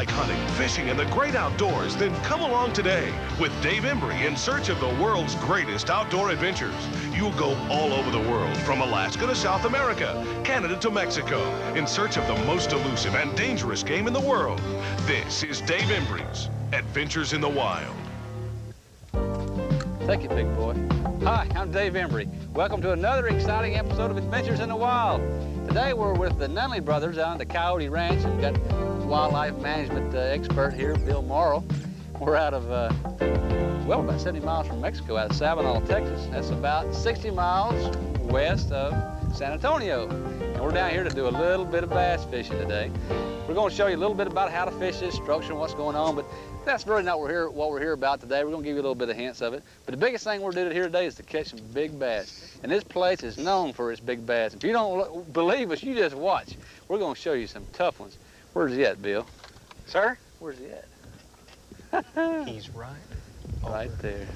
like hunting, fishing, and the great outdoors, then come along today with Dave Embry in search of the world's greatest outdoor adventures. You'll go all over the world, from Alaska to South America, Canada to Mexico, in search of the most elusive and dangerous game in the world. This is Dave Embry's Adventures in the Wild. Thank you, big boy. Hi, I'm Dave Embry. Welcome to another exciting episode of Adventures in the Wild. Today we're with the Nunley brothers out on the Coyote Ranch, and got wildlife management expert here, Bill Morrow. We're out of, well, about 70 miles from Mexico, out of Sabinal, Texas. That's about 60 miles west of San Antonio. And we're down here to do a little bit of bass fishing today. We're going to show you a little bit about how to fish this structure and what's going on, but that's really not what we're here about today. We're going to give you a little bit of hints of it. But the biggest thing we're doing here today is to catch some big bass. And this place is known for its big bass. If you don't believe us, you just watch. We're going to show you some tough ones. Where's he at, Bill? Sir? Where's he at? He's right there.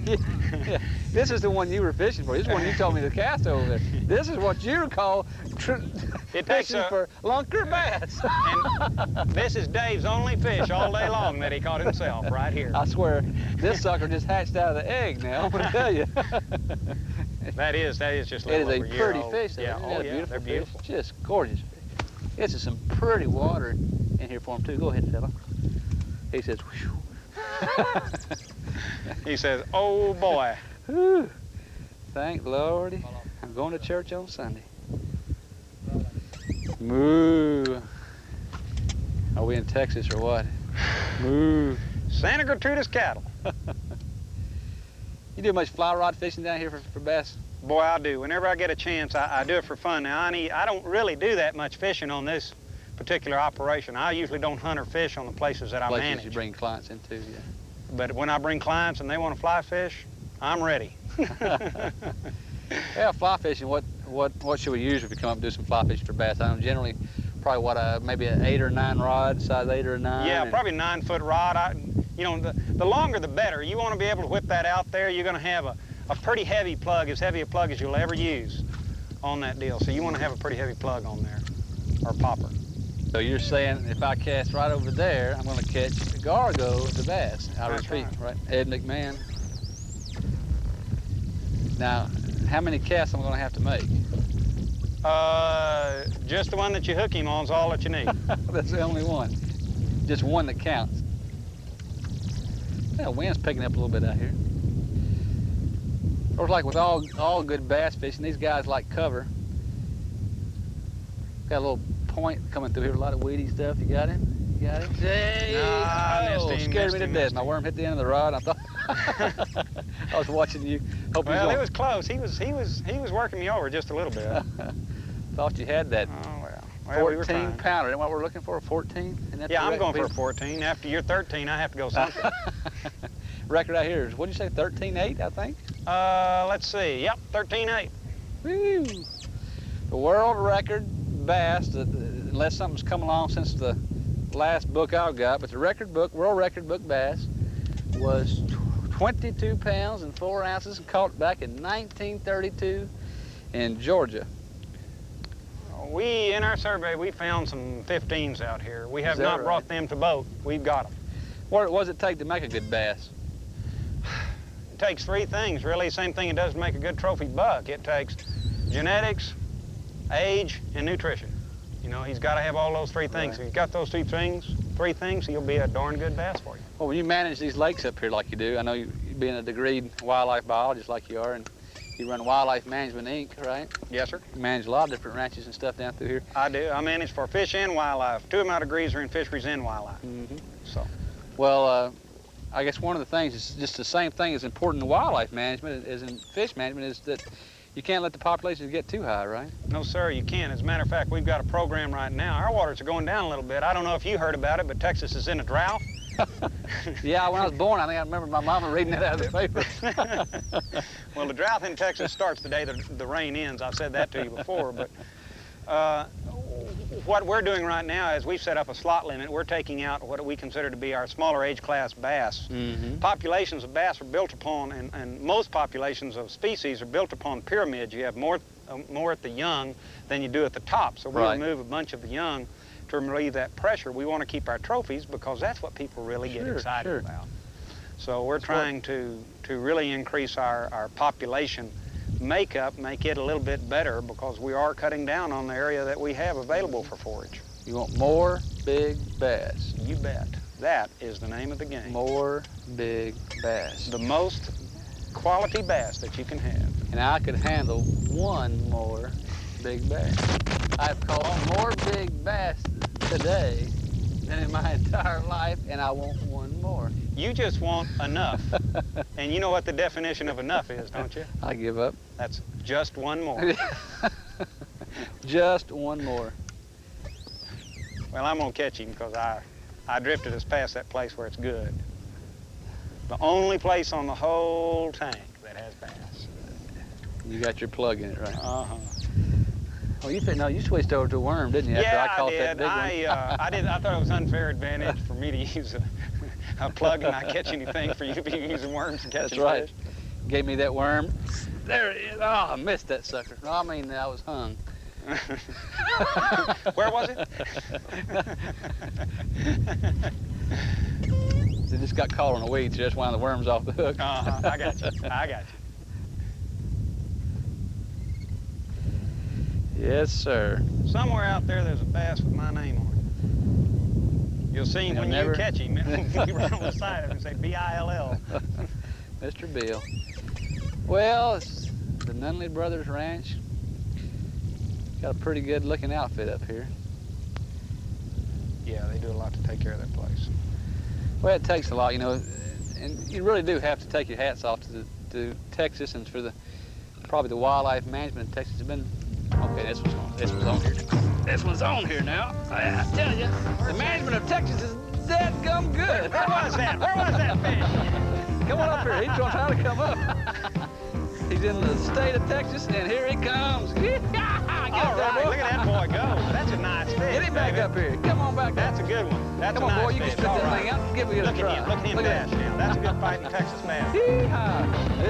Yeah. This is the one you were fishing for. This is the one you told me to cast over there. This is what you call fishing for lunker bass. And this is Dave's only fish all day long that he caught himself right here. I swear, this sucker just hatched out of the egg now, I'm going to tell you. That is just a little over a year pretty old. fish. Yeah, oh yeah, they're beautiful. Fish. Just gorgeous fish. This is some pretty water in here for him too. Go ahead, fella. He says, whew. He says, oh boy. Whew. Thank Lordy. I'm going to church on Sunday. Moo. Are we in Texas or what? Moo. Santa Gertrudis cattle. You do much fly rod fishing down here for bass? Boy, I do. Whenever I get a chance, I do it for fun. Now, I don't really do that much fishing on this particular operation. I usually don't hunt or fish on the places that I manage. Places you bring clients into, yeah. But when I bring clients and they want to fly fish, I'm ready. Yeah, fly fishing, what should we use if we come up and do some fly fishing for bass? I know generally probably maybe an 8 or 9 rod, size 8 or 9. Yeah, probably 9-foot rod. You know, the longer the better. You want to be able to whip that out there. You're going to have a pretty heavy plug, as heavy a plug as you'll ever use on that deal. So you want to have a pretty heavy plug on there, or popper. So you're saying if I cast right over there, I'm going to catch the Gargo, the bass, out of his feet, right? Ed McMahon. Now, how many casts am I going to have to make? Just the one that you hook him on is all that you need. That's the only one. Just one that counts. Yeah, the wind's picking up a little bit out here. Of course, like with all good bass fishing, these guys like cover. Got a little point coming through here, a lot of weedy stuff. You got him? You got him? Hey! Scared me to death. My worm hit the end of the rod. I thought I was watching you. Well, it was close. He was working me over just a little bit. Thought you had that. Oh well. 14 pounder. Isn't what we're looking for? 14? Yeah, I'm going for a 14. After you're 13, I have to go something. Record out here is, what did you say, 13.8, I think? Let's see. Yep, 13.8. Woo! The world record bass, unless something's come along since the last book I got, but the world record book bass was 22 pounds and 4 ounces, and caught back in 1932 in Georgia. In our survey, we found some 15s out here. We have not brought them to boat. We've got them. What does it take to make a good bass? It takes 3 things, really. Same thing it does to make a good trophy buck. It takes genetics, age, and nutrition. You know, he's got to have all those 3 things. Right. If he's got those 3 things, he'll be a darn good bass for you. Well, when you manage these lakes up here like you do, I know you being a degreed wildlife biologist like you are, and you run Wildlife Management, Inc., right? Yes, sir. You manage a lot of different ranches and stuff down through here. I do. I manage for fish and wildlife. 2 of my degrees are in fisheries and wildlife. Mm-hmm. So. Well, I guess one of the things is just the same thing as important in wildlife management as in fish management is that you can't let the populations get too high, right? No, sir, you can't. As a matter of fact, we've got a program right now. Our waters are going down a little bit. I don't know if you heard about it, but Texas is in a drought. Yeah, when I was born, I think I remember my mama reading it out of the paper. Well, the drought in Texas starts the day the rain ends. I've said that to you before, but what we're doing right now is we've set up a slot limit. We're taking out what we consider to be our smaller age class bass. Mm-hmm. Populations of bass are built upon, and most populations of species are built upon pyramids. You have more at the young than you do at the top. So we remove a bunch of the young to relieve that pressure. We want to keep our trophies because that's what people really get excited about. So we're trying to really increase our population makeup, make it a little bit better because we are cutting down on the area that we have available for forage. You want more big bass. You bet. That is the name of the game. More big bass. The most quality bass that you can have. And I could handle one more big bass. I've caught more big bass today than in my entire life, and I want one more. You just want enough. And you know what the definition of enough is, don't you? I give up. That's just one more. Just one more. Well, I'm gonna catch him because I drifted us past that place where it's good. The only place on the whole tank that has bass. You got your plug in it, right? Uh-huh. Oh, you switched over to a worm, didn't you? After I caught that big one. I did. I thought it was unfair advantage for me to use a plug and not catch anything for you to be using worms and catching That's right. fish. Gave me that worm. There it is. Oh, I missed that sucker. No, I mean, I was hung. Where was it? It just got caught on the weeds. Just wound the worms off the hook. I got you. I got you. Yes, sir. Somewhere out there, there's a bass with my name on it. You'll see him when you catch him. You run on the side of him and say B-I-L-L. Mr. Bill. Well, it's the Nunley Brothers Ranch. Got a pretty good looking outfit up here. Yeah, they do a lot to take care of that place. Well, it takes a lot, you know, and you really do have to take your hats off to Texas and for probably the wildlife management of Texas. Has been okay. This one's on here. This one's on here now. I tell you, the management of Texas is dead-gum good. Where was that? Where was that fish? Come on up here. He's trying to come up. He's in the state of Texas, and here he comes. All right, look at that boy go. That's a nice fish. Get him back up here. Come on back. That's a good one. That's Come a on, nice boy. You fish. can spit that thing out. Give me a try. Look at him dash now. That's a good fighting Texas bass.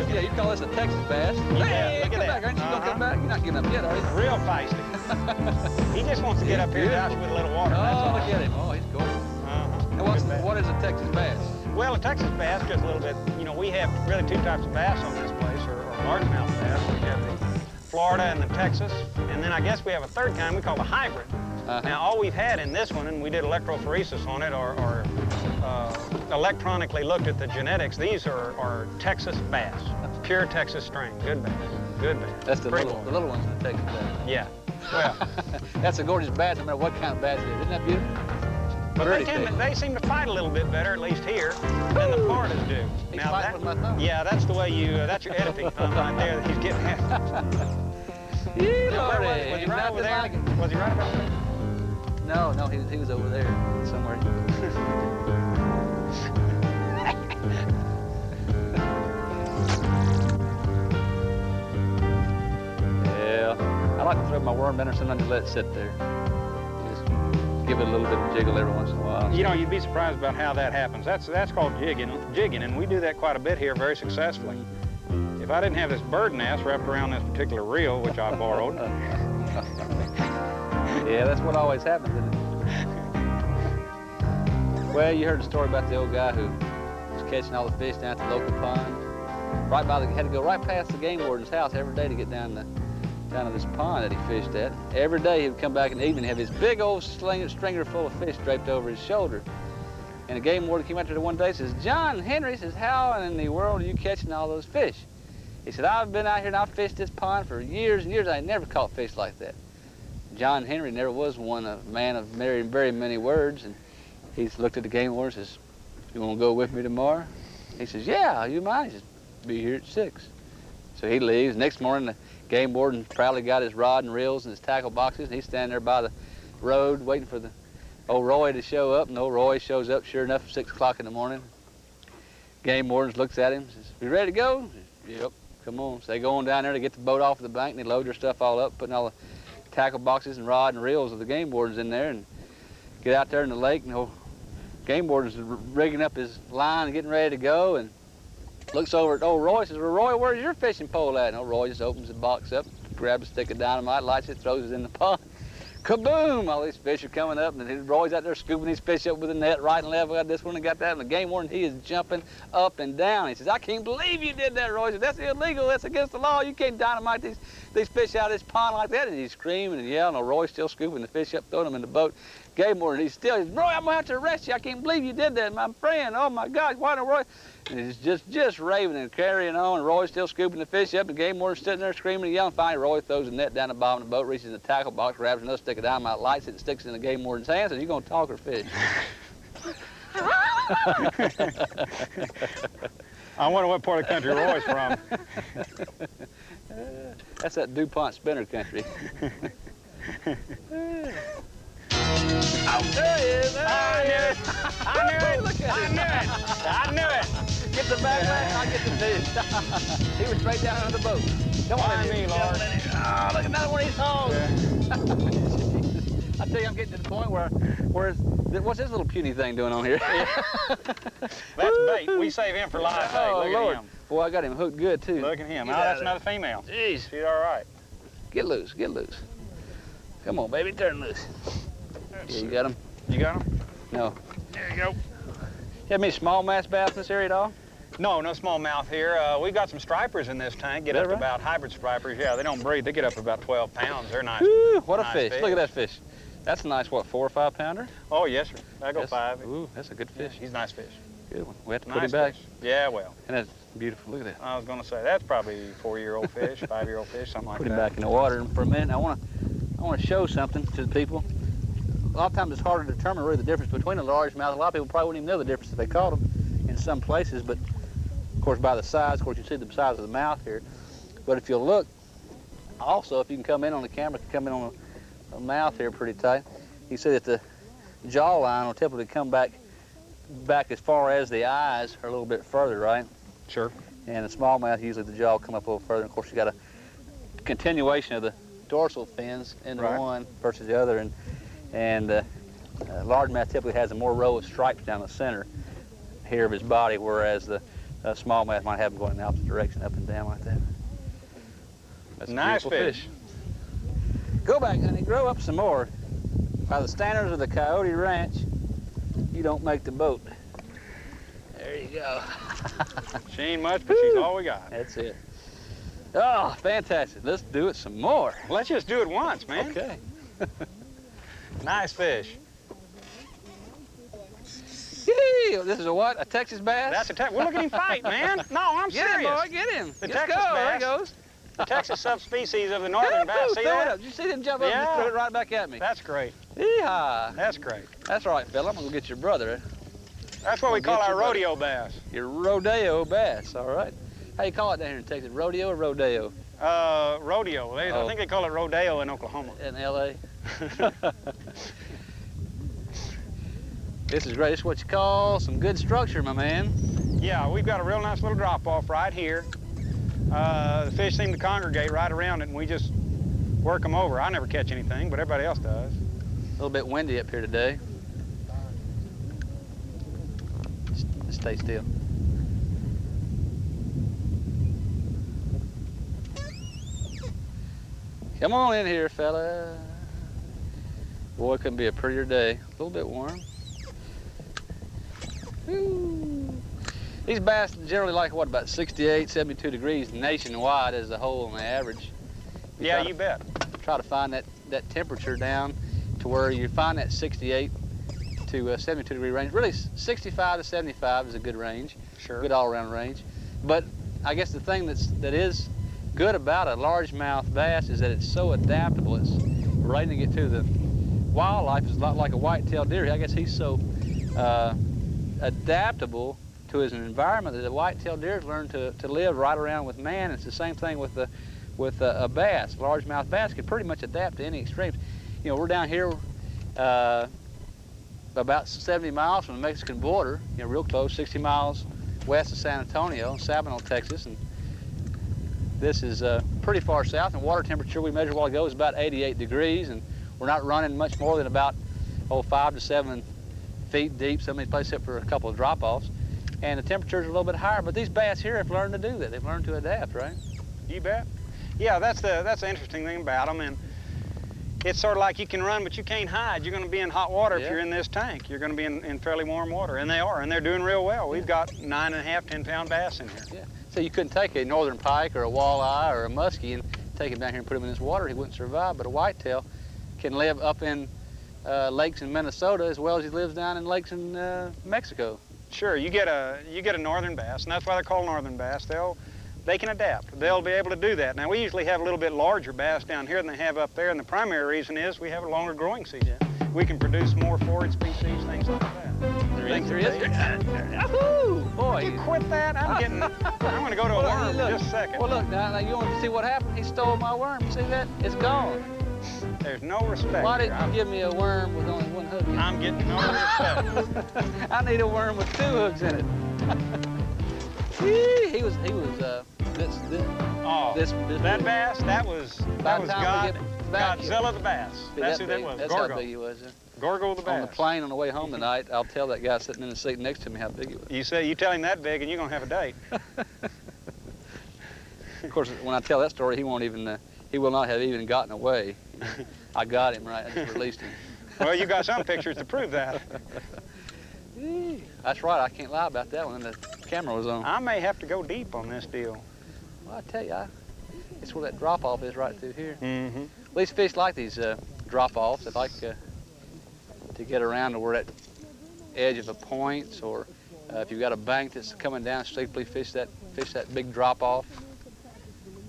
Yeah, you call this a Texas bass? Yeah, Hey, look at come that. back. Aren't you gonna come back? You're not giving up yet, are you? Real feisty. He just wants to get up here and douse with a little water. That's all. Look at him. Oh, he's gorgeous. And what is a Texas bass? Well, a Texas bass, just a little bit, you know, we have really two types of bass on this place, or largemouth bass. We have the Florida and the Texas, and then I guess we have a third kind we call the hybrid. Now, all we've had in this one, and we did electrophoresis on it, or electronically looked at the genetics, these are Texas bass, pure Texas strain, good bass, good bass. That's the little ones in the Texas bass. Yeah, well. That's a gorgeous bass, no matter what kind of bass it is. Isn't that beautiful? But they seem to fight a little bit better, at least here, than the Portas do. He's fighting with my thumb. Yeah, that's the way that's your editing thumb right there that he's getting at. Was he right over there? Like was he right about there? No, he was over there somewhere. Yeah, I like to throw my worm down there, sometimes just let it sit there. Give it a little bit of jiggle every once in a while. You know, you'd be surprised about how that happens. That's called jigging, and we do that quite a bit here very successfully. If I didn't have this bird nest wrapped around this particular reel, which I borrowed. Yeah, that's what always happens, isn't it? Well, you heard the story about the old guy who was catching all the fish down at the local pond. Had to go right past the game warden's house every day to get down to this pond that he fished at. Every day he would come back in the evening and have his big old stringer full of fish draped over his shoulder. And the game warden came out there one day and says, "John Henry," says, "how in the world are you catching all those fish?" He said, "I've been out here and I've fished this pond for years and years. I never caught fish like that." John Henry never was a man of very many words. And he looked at the game warden and says, "You want to go with me tomorrow?" He says, "Yeah, you mind?" He says, "Be here at 6. So he leaves. Next morning, the game warden proudly got his rod and reels and his tackle boxes, and he's standing there by the road waiting for the old Roy to show up. And old Roy shows up, sure enough, at 6 o'clock in the morning. Game warden looks at him and says, "You ready to go?" He says, "Yep, come on." So they go on down there to get the boat off the bank, and they load their stuff all up, putting all the tackle boxes and rod and reels of the game wardens in there, and get out there in the lake, and the old game warden's rigging up his line and getting ready to go, and looks over at old Roy and says, "Well, Roy, where's your fishing pole at?" And old Roy just opens the box up, grabs a stick of dynamite, lights it, throws it in the pond. kaboom! All these fish are coming up, and Roy's out there scooping these fish up with a net right and left. We got this one and got that, and the game warden, he is jumping up and down. He says, I can't believe you did that, Roy. He says, that's illegal. That's against the law. You can't dynamite these fish out of this pond like that. And he's screaming and yelling. And Roy's still scooping the fish up, throwing them in the boat. Game warden, he's Roy, I'm going to have to arrest you. I can't believe you did that, my friend. Oh, my gosh, why did Roy? And he's just raving and carrying on, and Roy's still scooping the fish up. The game warden's sitting there screaming and yelling. Finally, Roy throws the net down the bottom of the boat, reaches in the tackle box, grabs another stick of dynamite, lights it, and sticks it in the game warden's hands. And you going to talk or fish? I wonder what part of the country Roy's from. That's that DuPont spinner country. Oh, there he is. I knew it. I knew it. Get the back, man. I'll get the fish. He was straight down under the boat. Come on, me, Lord. Oh, look at another one of these hogs. I tell you, I'm getting to the point where what's this little puny thing doing on here? That's bait. We save him for live bait. Oh, Look Lord. at him. Boy, I got him hooked good, too. Look at him. Get Oh, that's out another female. Jeez. She's all right. Get loose, get loose. Come on, baby, turn loose. Yeah, you got him? You got him? No. There you go. You have any smallmouth bass in this area at all? No, no smallmouth here. We've got some stripers in this tank. Get up to about hybrid stripers. Yeah, they don't breed. They get up to about 12 pounds. They're nice. Woo, what a nice fish. Look at that fish. That's a nice, what, 4 or 5 pounder? Oh, yes, sir. I go Yes. 5. Ooh, that's a good fish. Yeah, he's a nice fish. Good one. We have to put Nice him back. fish. Yeah, well. And that's beautiful. Look at that. I was going to say, that's probably 4-year-old fish, 5-year-old fish, something like Put that. him back in the water. And for a minute, I want to show something to the people. A lot of times it's hard to determine really the difference between a largemouth. A lot of people probably wouldn't even know the difference if they caught them in some places, but of course by the size, of course you see the size of the mouth here. But if you'll look, also if you can come in on the camera, come in on the mouth here pretty tight, you see that the jawline will typically come back as far as the eyes or a little bit further, right? Sure. And the smallmouth, usually the jaw will come up a little further. And of course you got a continuation of the dorsal fins into one versus the other. And largemouth typically has a more row of stripes down the center here of his body, whereas the smallmouth might have them going in the opposite direction, up and down like that. That's a nice beautiful fish. Go back, honey, grow up some more. By the standards of the Coyote Ranch, you don't make the boat. There you go. She ain't much, but she's all we got. That's it. Oh, fantastic. Let's do it some more. Let's just do it once, man. Okay. Nice fish. Yee! This is a what? A Texas bass? That's a Well, look at him fight, man. No, I'm Get serious. him, boy, get him. The Let's Texas go. bass. There he goes. The Texas subspecies of the northern bass. See Throw it that? up. Did you see them jump up and throw it right back at me? That's great. Yeehaw. That's great. That's right, fella. I'm going to get your brother. That's what we call our rodeo bass. Your rodeo bass, all right. How you call it down here in Texas? Rodeo or rodeo? Rodeo. I think they call it rodeo in Oklahoma. In L.A.? This is great. This is what you call some good structure, my man. Yeah, we've got a real nice little drop-off right here. The fish seem to congregate right around it, and we just work them over. I never catch anything, but everybody else does. A little bit windy up here today. Just stay still. Come on in here, fella. Boy, it couldn't be a prettier day. A little bit warm. Woo. These bass generally like, what, about 68, 72 degrees nationwide as a whole on the average. Yeah, you bet. Try to find that temperature down to where you find that 68 to 72 degree range. Really, 65 to 75 is a good range. Sure. Good Good all-around range. But I guess the thing that is good about a largemouth bass is that it's so adaptable. It's relating it to the wildlife is a lot like a white-tailed deer. I guess he's so adaptable to his environment that the white-tailed deers learn to live right around with man. It's the same thing with a bass. Largemouth bass can pretty much adapt to any extremes. You know, we're down here about 70 miles from the Mexican border, you know, real close, 60 miles west of San Antonio, Sabinal, Texas, and this is pretty far south, and water temperature we measured a while ago is about 88 degrees, and we're not running much more than about 5 to 7 feet deep, some of these places except for a couple of drop-offs, and the temperatures are a little bit higher, but these bass here have learned to do that. They've learned to adapt, right? You bet. Yeah, that's the interesting thing about them, and it's sort of like you can run, but you can't hide. You're going to be in hot water if you're in this tank. You're going to be in fairly warm water, and they are, and they're doing real well. We've got 9.5, 10-pound bass in here. Yeah. So you couldn't take a northern pike or a walleye or a muskie and take him down here and put him in this water. He wouldn't survive. But a whitetail can live up in lakes in Minnesota as well as he lives down in lakes in Mexico. Sure, you get a northern bass, and that's why they're called northern bass. They can adapt. They'll be able to do that. Now, we usually have a little bit larger bass down here than they have up there, and the primary reason is we have a longer growing season. Yeah. We can produce more forage species, things like that. There he is. Yahoo! Boy. Would you quit that? I'm going to go to a worm in just a second. Well, look, now you want to see what happened? He stole my worm. See that? It's gone. There's no respect. Why didn't you give me a worm with only one hook in it? I'm getting no respect. I need a worm with 2 hooks in it. He was that bass, that was Godzilla the bass. That's who that was. That's Gorgo. how big he was. Gorgo the bass. On the plane on the way home tonight, I'll tell that guy sitting in the seat next to me how big he was. You tell him that big and you're going to have a date. Of course, when I tell that story, he won't even, he will not have even gotten away. I got him right, I just released him. Well, you got some pictures to prove that. That's right, I can't lie about that one. The camera was on. I may have to go deep on this deal. Well, I tell you, it's where that drop-off is right through here. Mm-hmm. These fish like these drop-offs. They like to get around to where that edge of a point, or if you've got a bank that's coming down steeply, fish that big drop-off.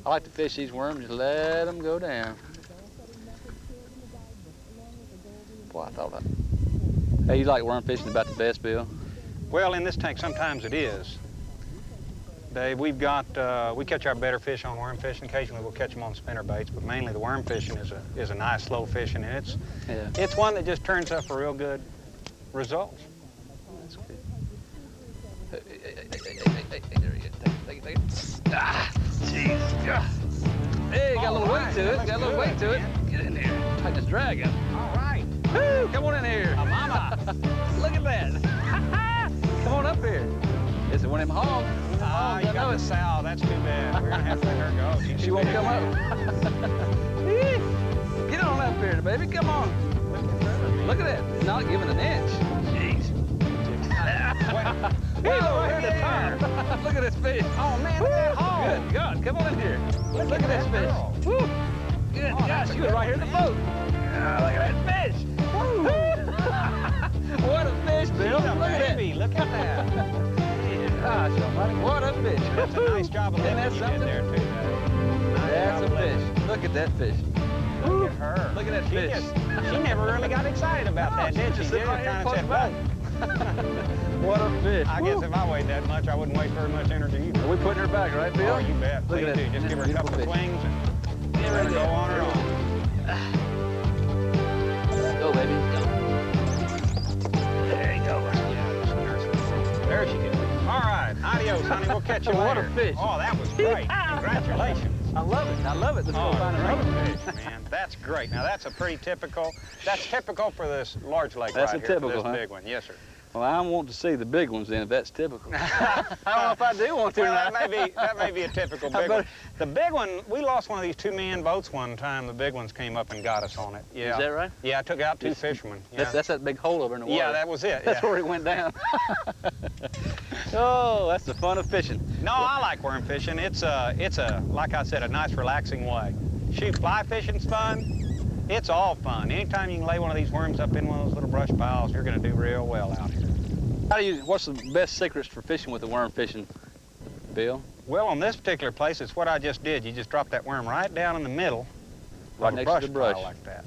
I like to fish these worms, just let them go down. Boy, hey, you like worm fishing about the best, Bill? Well, in this tank, sometimes it is. Dave, we catch our better fish on worm fishing. Occasionally, we'll catch them on spinner baits, but mainly the worm fishing is a nice, slow fishing, and it's one that just turns up a real good results. That's good. Hey, there you go. Take it. Ah, jeez. Hey, got a little weight to it. Got a little weight to it. Get in there. Tighten this drag up. All right. Woo, come on in here. Oh, mama. Look at that. Come on up here. This is one of them hogs. Oh, you got the sow. That's too bad. We're going to have to let her go. She won't come up. Get on up here, baby. Come on. Look at that. Not giving an inch. Jeez. He's over here at the top. Look at this fish. Oh, man, look at that hog. Good God. Come on in here. Look at this fish. Woo. Good gosh, you was right here in the boat. Look at that fish. What a fish, Bill. Look at that. Look at that. Gosh almighty, what a fish. That's a nice job of living you did there, too. That's a fish. Look at that fish. Look at her. Look at that fish. She never really got excited about that, did she? Just sitting right here kind of said, back. What a fish. I guess if I weighed that much, I wouldn't waste very much energy either. Are we putting her back, right, Bill? Oh, you bet. Look Please at do. that. Just give her a couple of swings and let her go on her own. Go, baby. Go. There you go. There she goes. All right. Adios, honey. We'll catch you later. What a fish. Oh, that was great. Congratulations. I love it. I love it. Let's go find another fish, man. That's great. Now, that's a pretty typical. That's typical for this large lake that's right a here. Typical, for this big one. Yes, sir. Well, I want to see the big ones then, if that's typical. I don't know if I do want to. Well, that may be a typical big one. The big one, we lost one of these 2-man boats one time. The big ones came up and got us on it. Yeah. Is that right? Yeah, I took out 2 fishermen. Yeah. That's that big hole over in the water. Yeah, that was it. That's where it went down. Oh, that's the fun of fishing. No, I like worm fishing. It's like I said, a nice relaxing way. Shoot, fly fishing's fun. It's all fun. Anytime you can lay one of these worms up in one of those little brush piles, you're going to do real well out here. What's the best secrets for fishing with the worm fishing, Bill? Well, on this particular place, it's what I just did. You just drop that worm right down in the middle right of next a to the brush pile like that,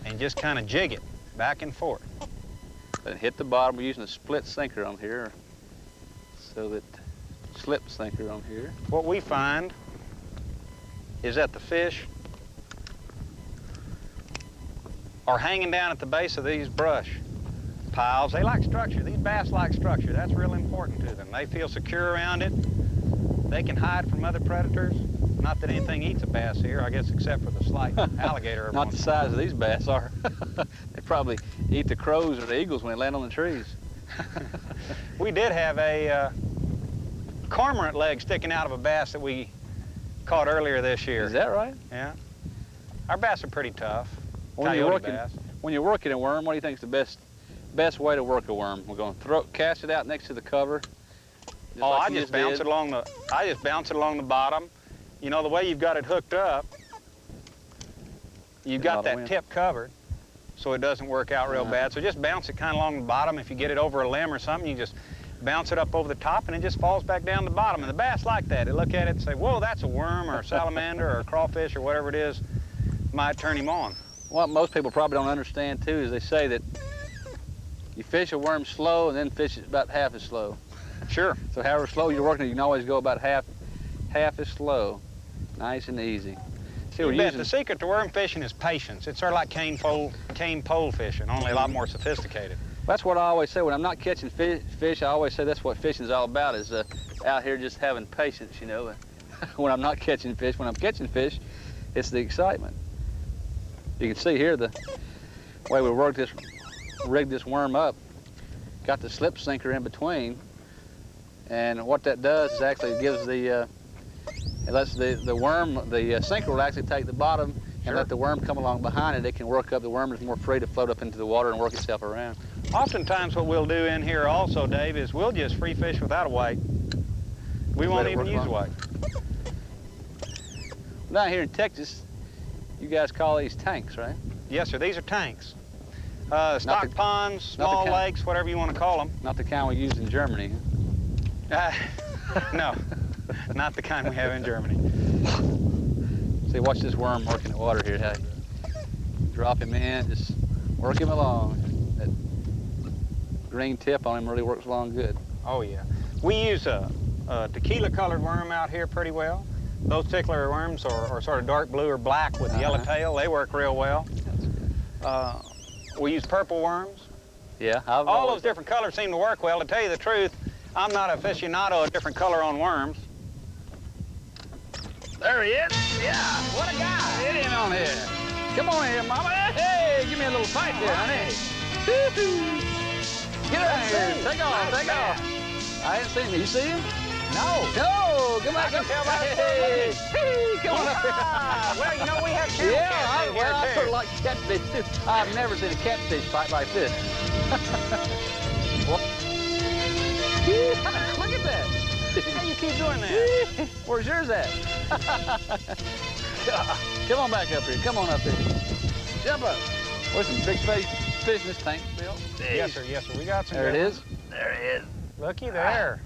and just kind of jig it back and forth. Then hit the bottom. We're using a split sinker on here, so that slip sinker on here. What we find is that the fish are hanging down at the base of these brush piles. They like structure. These bass like structure. That's real important to them. They feel secure around it. They can hide from other predators. Not that anything eats a bass here, I guess, except for the slight alligator. Not the size of these bass are. They probably eat the crows or the eagles when they land on the trees. We did have a cormorant leg sticking out of a bass that we caught earlier this year. Is that right? Yeah. Our bass are pretty tough. When you're working a worm, what do you think is the best way to work a worm? We're going to cast it out next to the cover. I just bounce it along the bottom. You know, the way you've got it hooked up, you've got that tip covered, so it doesn't work out real bad. So just bounce it kind of along the bottom. If you get it over a limb or something, you just bounce it up over the top and it just falls back down the bottom. And the bass like that. They look at it and say, whoa, that's a worm or a salamander or a crawfish or whatever it is, might turn him on. What most people probably don't understand too is they say that you fish a worm slow and then fish it about half as slow. Sure. So however slow you're working it, you can always go about half as slow. Nice and easy. See, The secret to worm fishing is patience. It's sort of like cane pole fishing, only a lot more sophisticated. That's what I always say when I'm not catching fish. I always say that's what fishing is all about, is out here just having patience, you know. When I'm not catching fish, when I'm catching fish, it's the excitement. You can see here the way we rigged this worm up. Got the slip sinker in between, and what that does is actually gives it lets the worm, the sinker will actually take the bottom and let the worm come along behind it. It can work up, the worm is more free to float up into the water and work itself around. Oftentimes what we'll do in here also, Dave, is we'll just free fish without a weight. We won't even use a weight. Down here in Texas, you guys call these tanks, right? Yes, sir. These are tanks. Stock ponds, small lakes, whatever you want to call them. Not the kind we use in Germany. No, not the kind we have in Germany. See, watch this worm working the water here. Hey, drop him in, just work him along. That green tip on him really works along good. Oh yeah. We use a tequila-colored worm out here pretty well. Those particular worms are sort of dark blue or black with the yellow tail. They work real well. That's good. We use purple worms. Yeah. All those different colors seem to work well. To tell you the truth, I'm not an aficionado of different color on worms. There he is. Yeah. What a guy. Get in on here. Come on here, mama. Hey, give me a little fight there, honey. Get out here. Take off. Take off. I ain't seen him. You see him? No. No. Come back. Hey. Come on up here. Well, you know, we have channel cats in here, too. I sort of like catfish, too. I've never seen a catfish fight like this. Look at that. How you keep doing that? Where's yours at? Come on back up here. Come on up here. Jump up. There's some big fish in this tank, Bill. Yes, sir. Yes, sir. We got some. There it is. There it is. Looky there.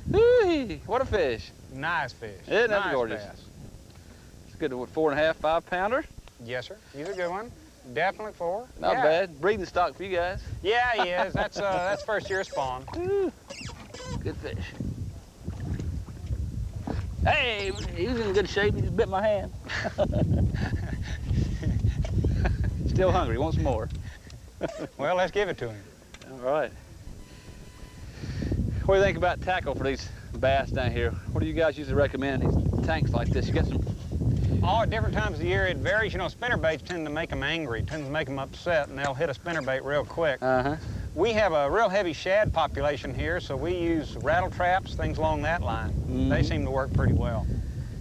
Whoo-wee. What a fish. Nice fish. Isn't that gorgeous? Bass. It's a good 4.5, 5 pounder. Yes, sir. He's a good one. Definitely 4. Not bad. Breeding stock for you guys. Yeah, he is. That's first year spawn. Ooh. Good fish. Hey, he was in good shape. He just bit my hand. Still hungry. Wants more. Well, let's give it to him. All right. What do you think about tackle for these bass down here? What do you guys usually recommend in these tanks like this? You got some... Oh, at different times of the year, it varies. You know, spinnerbaits tend to make them angry, tend to make them upset, and they'll hit a spinnerbait real quick. We have a real heavy shad population here, so we use rattle traps, things along that line. They seem to work pretty well.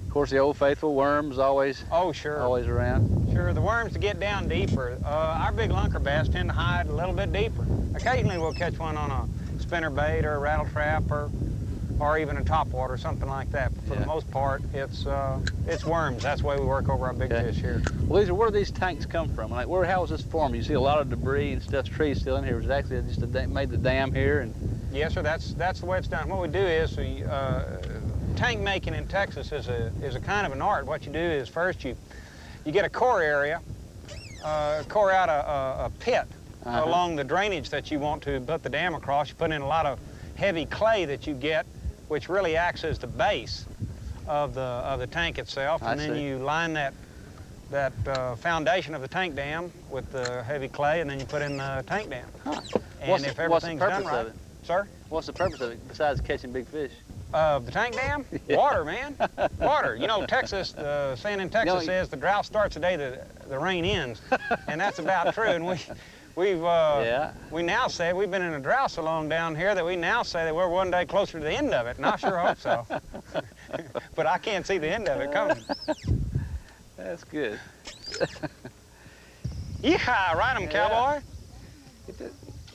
Of course, the old faithful worms always always around. Sure, the worms to get down deeper. Our big lunker bass tend to hide a little bit deeper. Occasionally we'll catch one on a spinnerbait or a rattle trap or even a topwater or something like that. But for the most part, it's worms. That's the way we work over our big fish here. Well, where do these tanks come from? Like, how was this formed? You see a lot of debris and stuff, trees still in here. Was it actually just made the dam here? And yes, sir. That's the way it's done. What we do is tank making in Texas is a kind of an art. What you do is first you get a core area, core out a pit along the drainage that you want to put the dam across. You put in a lot of heavy clay that you get, which really acts as the base of the tank itself, and then you line that foundation of the tank dam with the heavy clay, and then you put in the tank dam. And if everything's done right, sir. What's the purpose of it besides catching big fish? The tank dam? Water, man. Water. You know, Texas, the saying in Texas says the drought starts the day the rain ends, and that's about true. And we now say, we've been in a drought so long down here that we now say that we're one day closer to the end of it, and I sure hope so. But I can't see the end of it coming. That's good. Yeehaw, ride him, cowboy.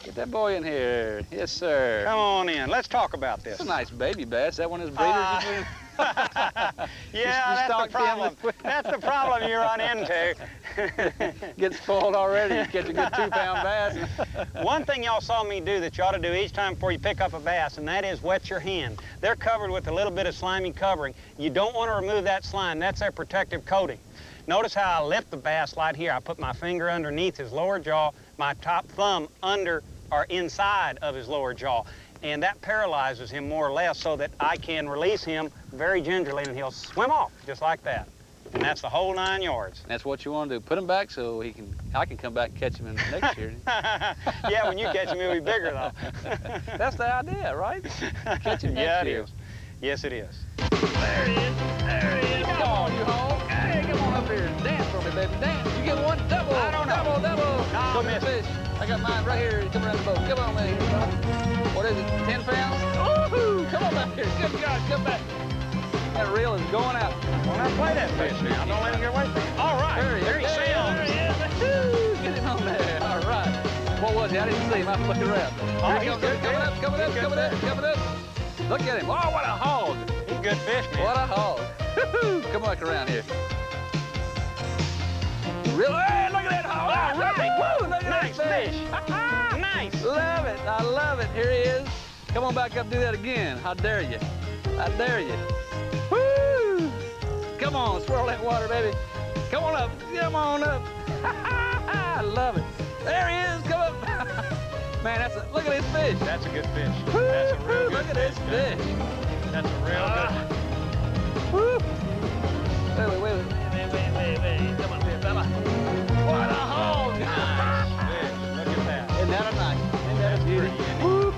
Get that boy in here. Yes, sir. Come on in. Let's talk about this. That's a nice baby bass. That one is breeders. Yeah, that's the problem. That's the problem you run into. Get spoiled already. You catch a good 2-pound bass. One thing y'all saw me do that you ought to do each time before you pick up a bass, and that is wet your hand. They're covered with a little bit of slimy covering. You don't want to remove that slime. That's their protective coating. Notice how I lift the bass right here. I put my finger underneath his lower jaw, my top thumb under or inside of his lower jaw. And that paralyzes him more or less so that I can release him very gingerly and he'll swim off just like that. And that's the whole 9 yards. That's what you want to do. Put him back so I can come back and catch him in next year. Yeah, when you catch him, he'll be bigger though. That's the idea, right? Catch him next year. It is. Yes, it is. There he is. There he is. Come on, you hog. Hey, come on up here. Dance for me, baby. Dance. You get one double. I don't know. Double. No, miss. Fish. I got mine right here. Come around the boat. Come on, man. What is it? 10 pounds? Woohoo! Come on back here. Good God, come back. That reel is going out. Well, now play that fish now. Don't let him get away from you. All right. There he sails. There he is. Woo! Get him on there. All right. What was he? I didn't see him. I was looking around. Oh, Here he comes. Coming up. Look at him. Oh, what a hog. He's a good fish, man. What a hog. Come back around here. Really? Hey, look at that hog. All right. Woo, look at Nice that fish. Nice. Love it. I love it. Here he is. Come on back up and do that again. How dare you? How dare you? Woo! Come on, swirl that water, baby. Come on up. Come on up. I love it. There he is. Come up. Man, look at this fish. That's a good fish. Woo, That's a real good look at this fish. That's a real Woo. Wait. Come on here, fella. What a hog. good fish. Look at that. Isn't that a nice? Isn't that a beauty? Pretty, Woo.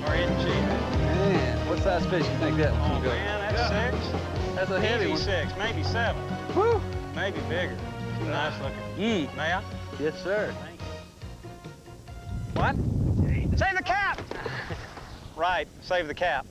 or in cheap. Man, what size fish you think that Oh, one's going to go? man, that's 6. That's a heavy Easy one. 6, maybe 7. Woo. Maybe bigger. Nice looking. May I? Yes, sir. Thank you. What? Save the cap! Right, save the cap.